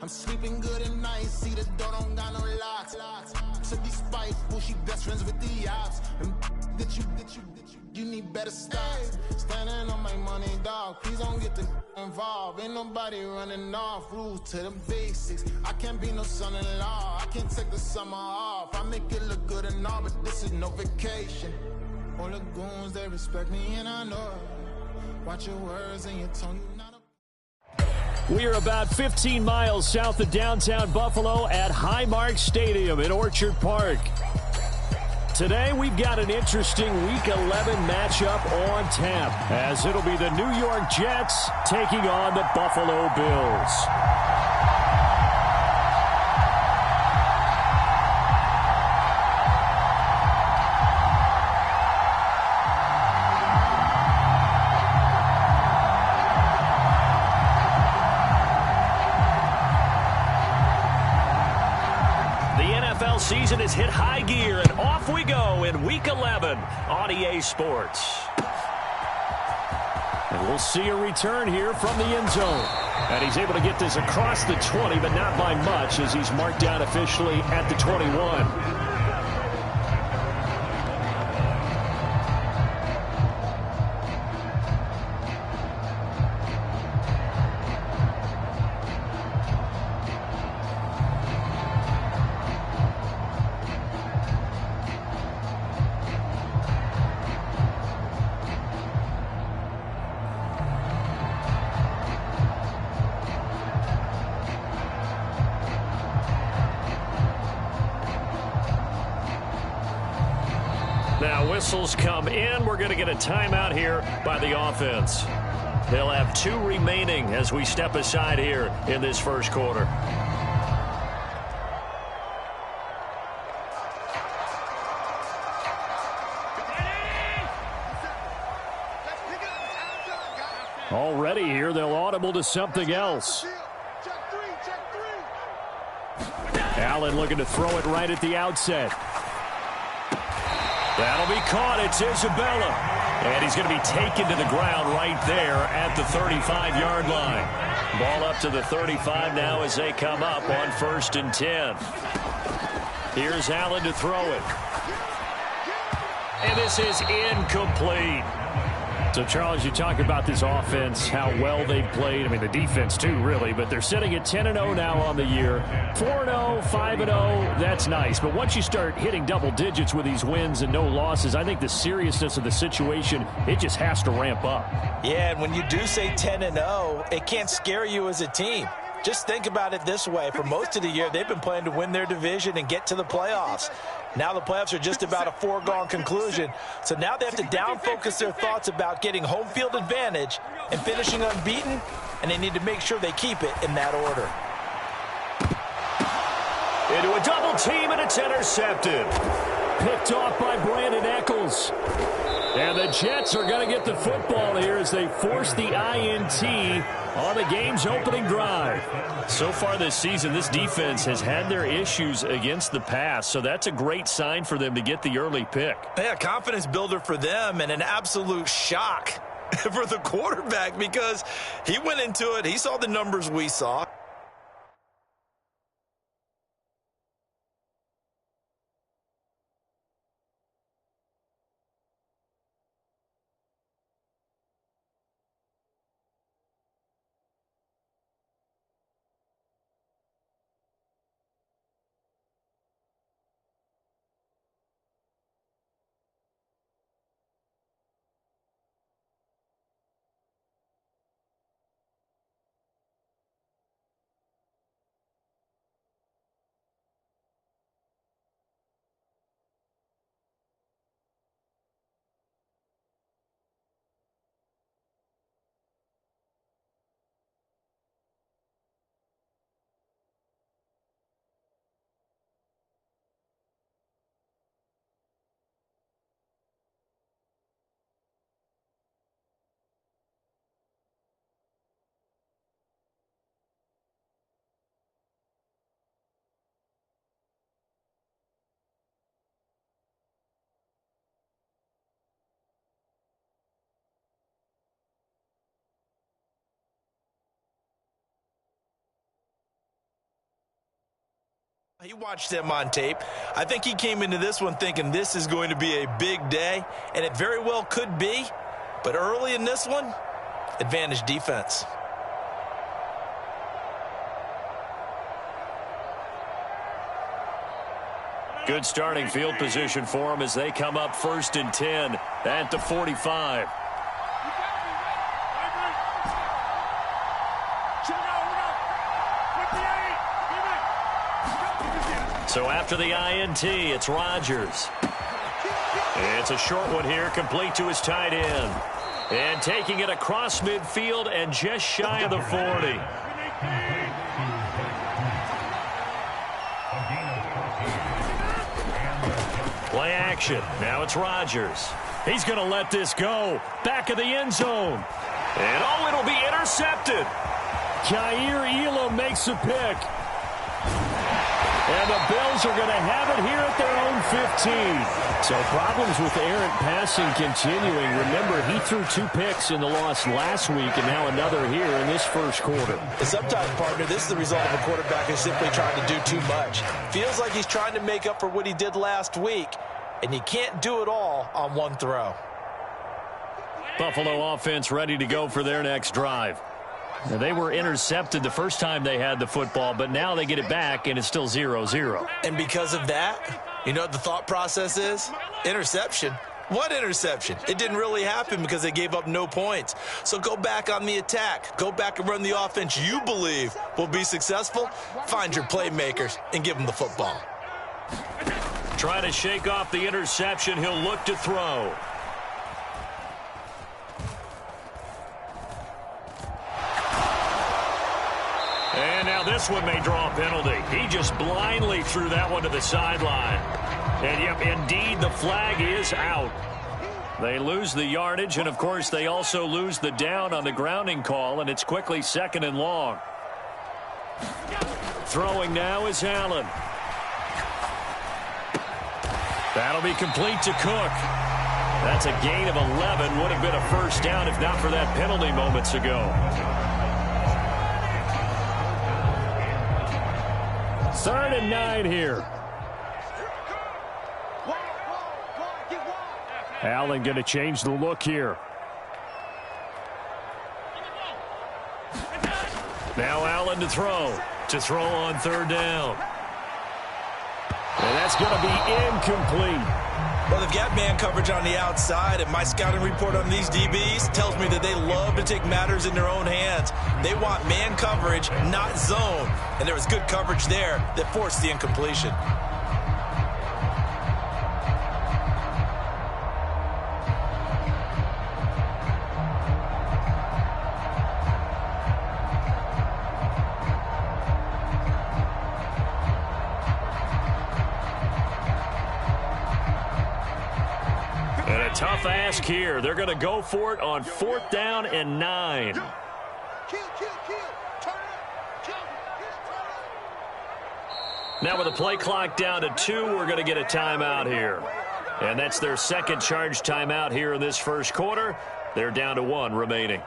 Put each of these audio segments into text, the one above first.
I'm sleeping good at night, see the door don't got no locks. To be spiteful, she best friends with the ops. And you need better stocks. Standing on my money, dog. Please don't get the involved. Ain't nobody running off. Rules to the basics. I can't be no son-in-law. I can't take the summer off. I make it look good and all, but this is no vacation. All the goons, they respect me and I know it. Watch your words and your tone, you not a... We are about 15 miles south of downtown Buffalo at Highmark Stadium in Orchard Park. Today, we've got an interesting Week 11 matchup on tap, as it'll be the New York Jets taking on the Buffalo Bills. Season has hit high gear, and off we go in Week 11 on EA Sports. And we'll see a return here from the end zone. And he's able to get this across the 20, but not by much, as he's marked down officially at the 21. Now whistles come in. We're going to get a timeout here by the offense. They'll have 2 remaining as we step aside here in this first quarter. Already here, they'll audible to something else. Allen looking to throw it right at the outset. That'll be caught. It's Isabella. And he's going to be taken to the ground right there at the 35-yard line. Ball up to the 35 now as they come up on 1st and 10. Here's Allen to throw it. And this is incomplete. So, Charles, you talk about this offense, how well they've played. I mean, the defense, too, really. But they're sitting at 10-0 now on the year. 4-0, 5-0, that's nice. But once you start hitting double digits with these wins and no losses, I think the seriousness of the situation, it just has to ramp up. Yeah, and when you do say 10-0, it can't scare you as a team. Just think about it this way. For most of the year, they've been playing to win their division and get to the playoffs. Now the playoffs are just about a foregone conclusion. So now they have to down-focus their thoughts about getting home field advantage and finishing unbeaten, and they need to make sure they keep it in that order. Into a double team, and it's intercepted. Picked off by Brandon Eccles. And the Jets are going to get the football here as they force the INT on the game's opening drive. So far this season, this defense has had their issues against the pass, so that's a great sign for them to get the early pick. Yeah, confidence builder for them and an absolute shock for the quarterback because he went into it, he saw the numbers we saw. He watched him on tape. I think he came into this one thinking this is going to be a big day, and it very well could be. But early in this one, advantage defense. Good starting field position for them as they come up 1st and 10 at the 45. So after the INT, it's Rodgers. It's a short one here, complete to his tight end. And taking it across midfield and just shy of the 40. Play action. Now it's Rodgers. He's going to let this go. Back of the end zone. And oh, it'll be intercepted. Kaiir Elam makes a pick. And the Bills are going to have it here at their own 15. So problems with errant passing continuing. Remember, he threw 2 picks in the loss last week and now another here in this first quarter. Sometimes, partner, this is the result of a quarterback who's simply trying to do too much. Feels like he's trying to make up for what he did last week, and he can't do it all on one throw. Buffalo offense ready to go for their next drive. Now, they were intercepted the first time they had the football, but now they get it back, and it's still 0-0. And because of that, you know what the thought process is? Interception. What interception? It didn't really happen because they gave up no points. So go back on the attack. Go back and run the offense you believe will be successful. Find your playmakers and give them the football. Trying to shake off the interception. He'll look to throw. And now this one may draw a penalty. He just blindly threw that one to the sideline. And, yep, indeed, the flag is out. They lose the yardage, and, of course, they also lose the down on the grounding call, and it's quickly 2nd and long. Throwing now is Allen. That'll be complete to Cook. That's a gain of 11. Would have been a first down if not for that penalty moments ago. 3rd and 9 here. Allen going to change the look here. Now Allen to throw. To throw on 3rd down. And that's going to be incomplete. Well, they've got man coverage on the outside, and my scouting report on these DBs tells me that they love to take matters in their own hands. They want man coverage, not zone. And there was good coverage there that forced the incompletion. Tough ask here. They're going to go for it on 4th down and 9. Now with the play clock down to 2, we're going to get a timeout here. And that's their second charge timeout here in this first quarter. They're down to 1 remaining.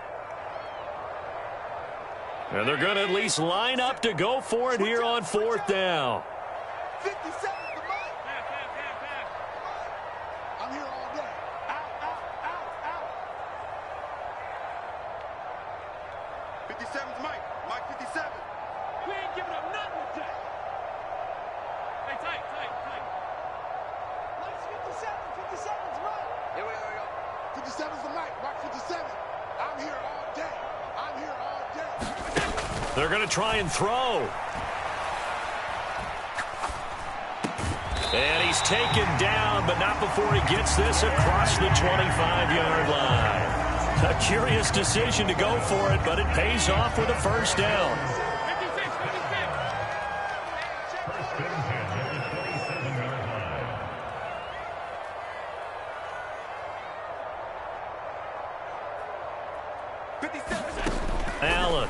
And they're going to at least line up to go for it here on 4th down. 57. I'm here all day. Out. 57's Mike. Mike 57. We ain't giving up nothing today. Hey, tight. Mike's 57. 57's Mike. Here we go. 57's the Mike. Mike 57. I'm here all day. They're going to try and throw. And he's taken down, but not before he gets this across the 25-yard line. A curious decision to go for it, but it pays off with a first down. Allen.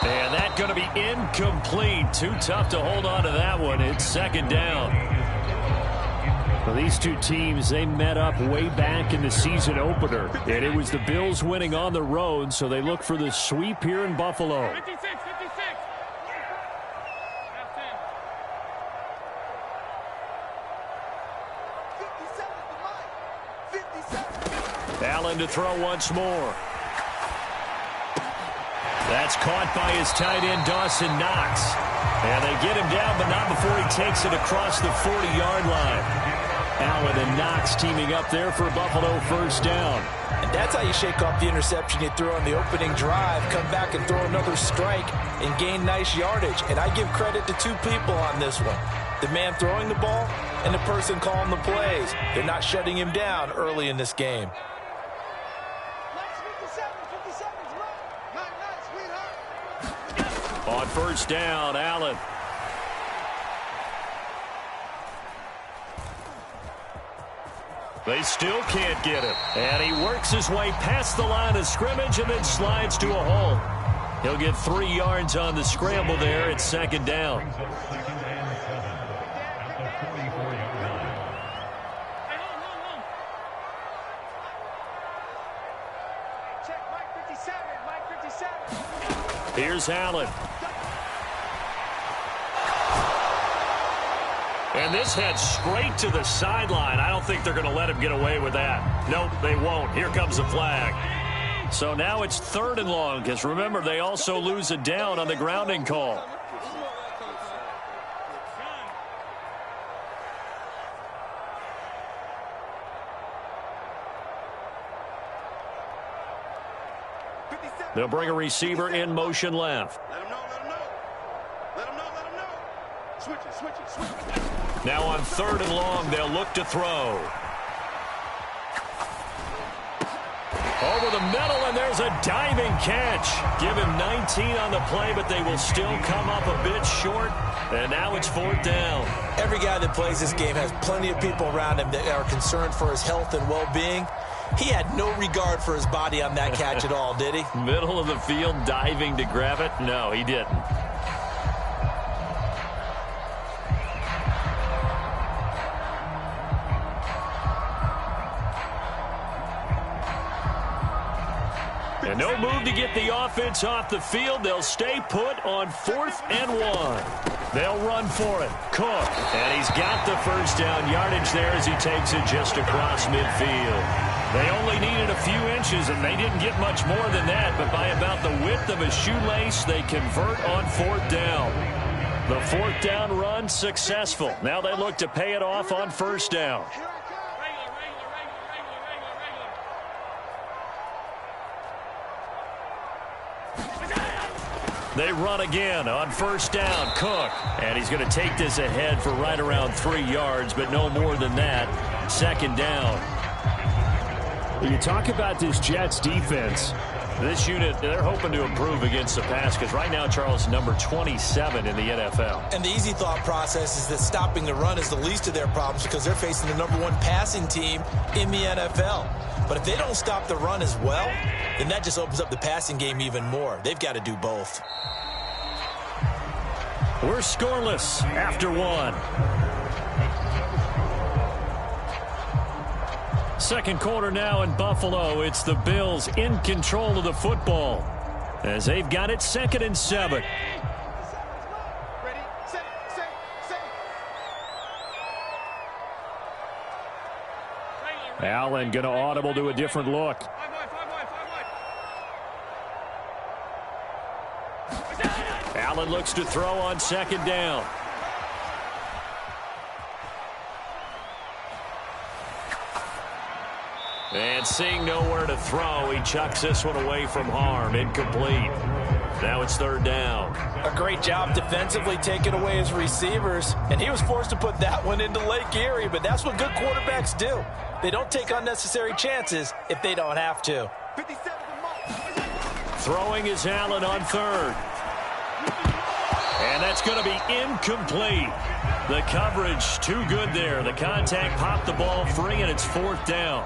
And that's going to be incomplete. Too tough to hold on to that one. It's second down. Well, these two teams, they met up way back in the season opener. And it was the Bills winning on the road, so they look for the sweep here in Buffalo. 56. Allen to throw once more. That's caught by his tight end, Dawson Knox. And they get him down, but not before he takes it across the 40-yard line. Allen and Knox teaming up there for Buffalo first down. And that's how you shake off the interception you threw on the opening drive, come back and throw another strike and gain nice yardage. And I give credit to two people on this one. The man throwing the ball and the person calling the plays. They're not shutting him down early in this game. On first down, Allen. They still can't get him. And he works his way past the line of scrimmage and then slides to a hole. He'll get 3 yards on the scramble there. It's second down. Here's Allen. And this heads straight to the sideline. I don't think they're going to let him get away with that. Nope, they won't. Here comes the flag. So now it's 3rd and long, because remember, they also lose a down on the grounding call. They'll bring a receiver in motion left. Let him know. Let him know. Switch it. Now on 3rd and long, they'll look to throw. Over the middle, and there's a diving catch. Give him 19 on the play, but they will still come up a bit short. And now it's 4th down. Every guy that plays this game has plenty of people around him that are concerned for his health and well-being. He had no regard for his body on that catch at all, did he? Middle of the field, diving to grab it? No, he didn't. And no move to get the offense off the field. They'll stay put on 4th and 1. They'll run for it. Cook. And he's got the first down yardage there as he takes it just across midfield. They only needed a few inches, and they didn't get much more than that. But by about the width of a shoelace, they convert on 4th down. The 4th down run successful. Now they look to pay it off on first down. They run again on first down. Cook. And he's going to take this ahead for right around 3 yards, but no more than that. 2nd down. When you talk about this Jets defense, this unit, they're hoping to improve against the pass because right now, Charles, number 27 in the NFL. And the easy thought process is that stopping the run is the least of their problems because they're facing the number 1 passing team in the NFL. But if they don't stop the run as well, then that just opens up the passing game even more. They've got to do both. We're scoreless after 1. Second quarter now in Buffalo. It's the Bills in control of the football as they've got it 2nd and 7. Allen going to audible to a different look. Allen looks to throw on 2nd down. And seeing nowhere to throw, he chucks this one away from harm. Incomplete. Now it's 3rd down. A great job defensively taking away his receivers, and he was forced to put that one into Lake Erie, but that's what good quarterbacks do. They don't take unnecessary chances if they don't have to. Throwing is Allen on 3rd. And that's going to be incomplete. The coverage too good there. The contact popped the ball free, and it's 4th down.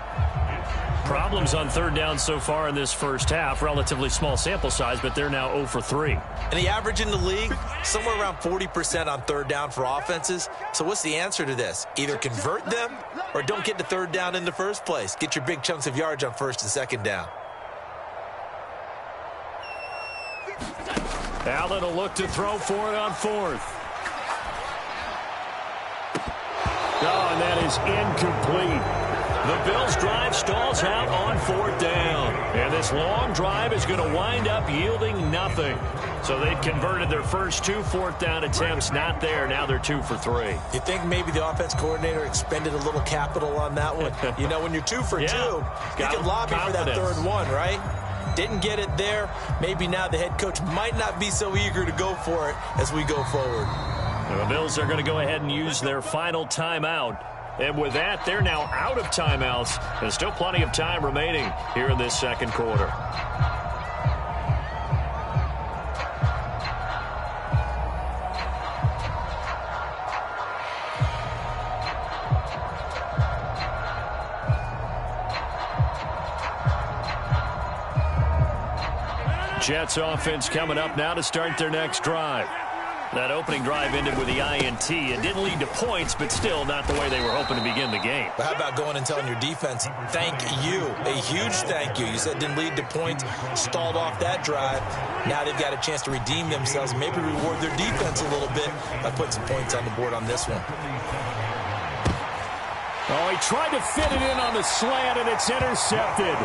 Problems on 3rd down so far in this first half. Relatively small sample size, but they're now 0 for 3. And the average in the league, somewhere around 40% on 3rd down for offenses. So what's the answer to this? Either convert them or don't get to 3rd down in the first place. Get your big chunks of yards on 1st and 2nd down. Allen will look to throw for it on 4th. Oh, and that is incomplete. The Bills' drive stalls out on 4th down. And this long drive is going to wind up yielding nothing. So they've converted their first 2 4th down attempts. Not there. Now they're 2 for 3. You think maybe the offense coordinator expended a little capital on that one? You know, when you're 2 for 2, you can lobby for that third one, right? Didn't get it there. Maybe now the head coach might not be so eager to go for it as we go forward. The Bills are going to go ahead and use their final timeout. And with that, they're now out of timeouts. There's still plenty of time remaining here in this second quarter. Jets offense coming up now to start their next drive. That opening drive ended with the INT. It didn't lead to points, but still not the way they were hoping to begin the game. But how about going and telling your defense, thank you, a huge thank you. You said didn't lead to points, stalled off that drive. Now they've got a chance to redeem themselves, maybe reward their defense a little bit by putting some points on the board on this one. Oh, he tried to fit it in on the slant, and it's intercepted.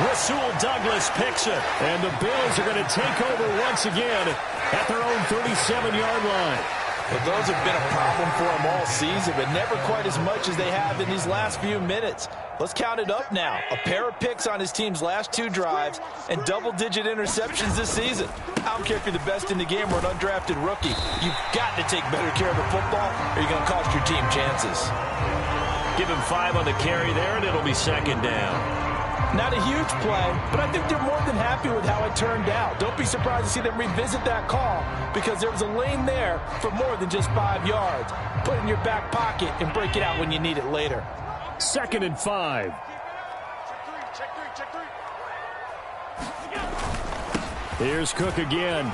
Rasul Douglas picks it, and the Bills are going to take over once again at their own 37-yard line. Well, those have been a problem for them all season, but never quite as much as they have in these last few minutes. Let's count it up now. A pair of picks on his team's last 2 drives and double-digit interceptions this season. I don't care if you're the best in the game or an undrafted rookie. You've got to take better care of the football or you're going to cost your team chances. Give him 5 on the carry there, and it'll be second down. Not a huge play, but I think they're more than happy with how it turned out. Don't be surprised to see them revisit that call because there was a lane there for more than just 5 yards. Put it in your back pocket and break it out when you need it later. 2nd and 5. Check three. Here's Cook again.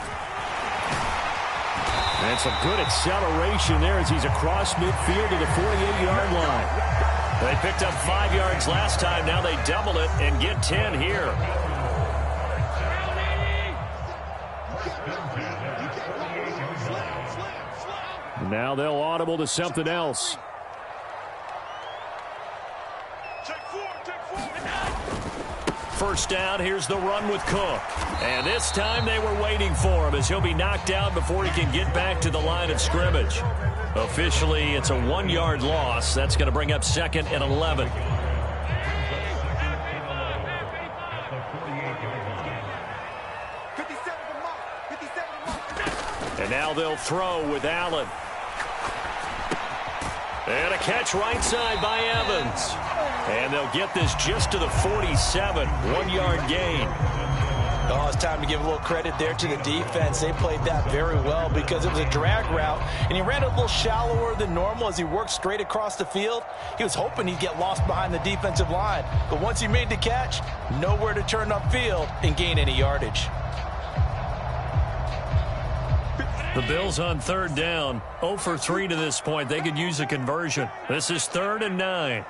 And some good acceleration there as he's across midfield to the 48-yard line. They picked up 5 yards last time. Now they double it and get 10 here. Now they'll audible to something else. First down, here's the run with Cook. And this time they were waiting for him as he'll be knocked out before he can get back to the line of scrimmage. Officially, it's a 1-yard loss. That's going to bring up 2nd and 11. And now they'll throw with Allen. And a catch right side by Evans. And they'll get this just to the 47. 1-yard gain. Oh, it's time to give a little credit there to the defense. They played that very well because it was a drag route, and he ran a little shallower than normal as he worked straight across the field. He was hoping he'd get lost behind the defensive line, but once he made the catch, nowhere to turn upfield and gain any yardage. The Bills on 3rd down, 0 for 3 to this point. They could use a conversion. This is 3rd and 9.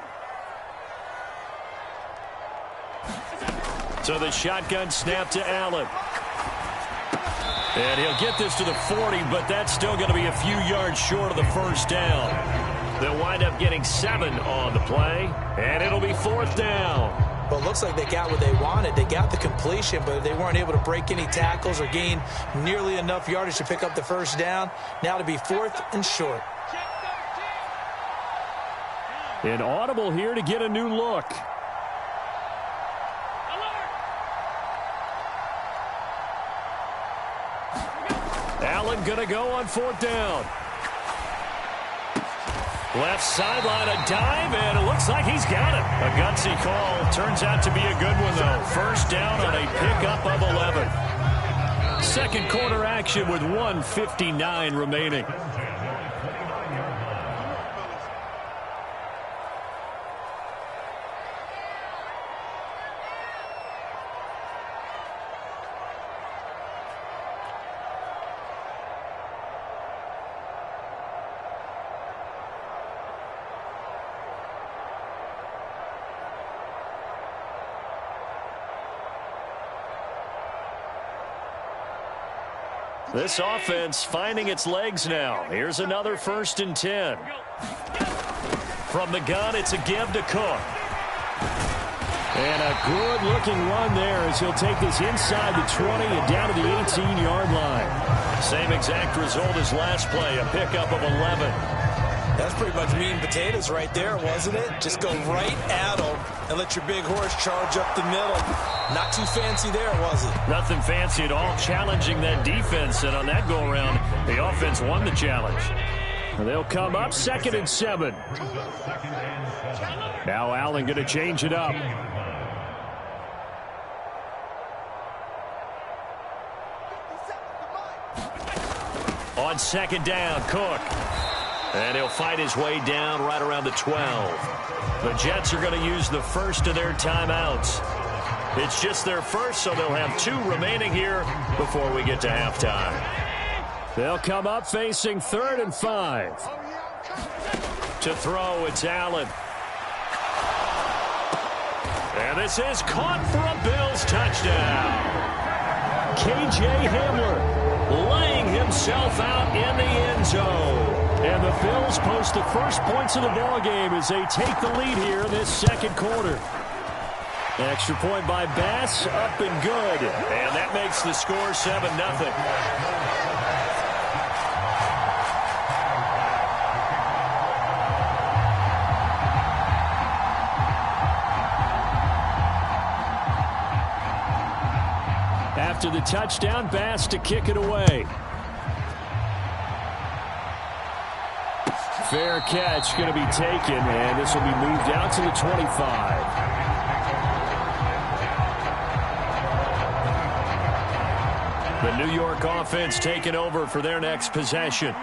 So the shotgun snap to Allen. And he'll get this to the 40, but that's still going to be a few yards short of the first down. They'll wind up getting 7 on the play, and it'll be 4th down. Well, it looks like they got what they wanted. They got the completion, but they weren't able to break any tackles or gain nearly enough yardage to pick up the first down. Now to be 4th and short. An audible here to get a new look. Allen going to go on 4th down. Left sideline, a dive, and it looks like he's got it. A gutsy call. Turns out to be a good one, though. First down on a pickup of 11. Second quarter action with 1:59 remaining. This offense finding its legs now. Here's another 1st and 10. From the gun, it's a give to Cook. And a good-looking run there as he'll take this inside the 20 and down to the 18-yard line. Same exact result as last play, a pickup of 11. That's pretty much meat and potatoes right there, wasn't it? Just go right at them and let your big horse charge up the middle. Not too fancy there, was it? Nothing fancy at all, challenging that defense. And on that go-around, the offense won the challenge. They'll come up 2nd and 7. Now Allen going to change it up. On 2nd down, Cook. And he'll fight his way down right around the 12. The Jets are going to use the first of their timeouts. It's just their first, so they'll have 2 remaining here before we get to halftime. They'll come up facing 3rd and 5. To throw, it's Allen. And this is caught for a Bills touchdown. K.J. Hamler laying himself out in the end zone. And the Bills post the first points of the ballgame as they take the lead here in this 2nd quarter. Extra point by Bass, up and good. And that makes the score 7-0. After the touchdown, Bass to kick it away. Fair catch going to be taken, and this will be moved out to the 25. The New York offense taking over for their next possession.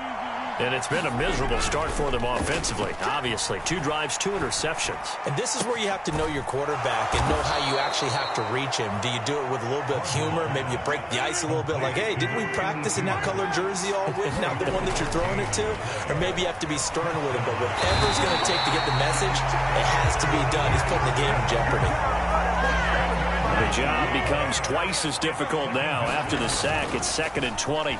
And it's been a miserable start for them offensively. Obviously, 2 drives, 2 interceptions. And this is where you have to know your quarterback and know how you actually have to reach him. Do you do it with a little bit of humor? Maybe you break the ice a little bit like, hey, didn't we practice in that colored jersey all week, not the one that you're throwing it to? Or maybe you have to be stern with him. But whatever it's going to take to get the message, it has to be done. He's putting the game in jeopardy. The job becomes twice as difficult now. After the sack, it's 2nd and 20.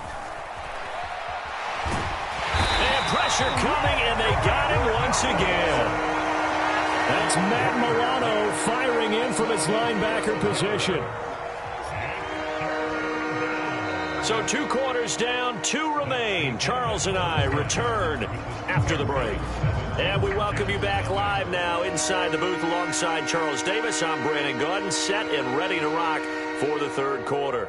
Pressure coming, and they got him once again. That's Matt Milano firing in from his linebacker position. So 2 quarters down, 2 remain. Charles and I return after the break. And we welcome you back live now inside the booth alongside Charles Davis. I'm Brandon Gaudin, set and ready to rock for the 3rd quarter.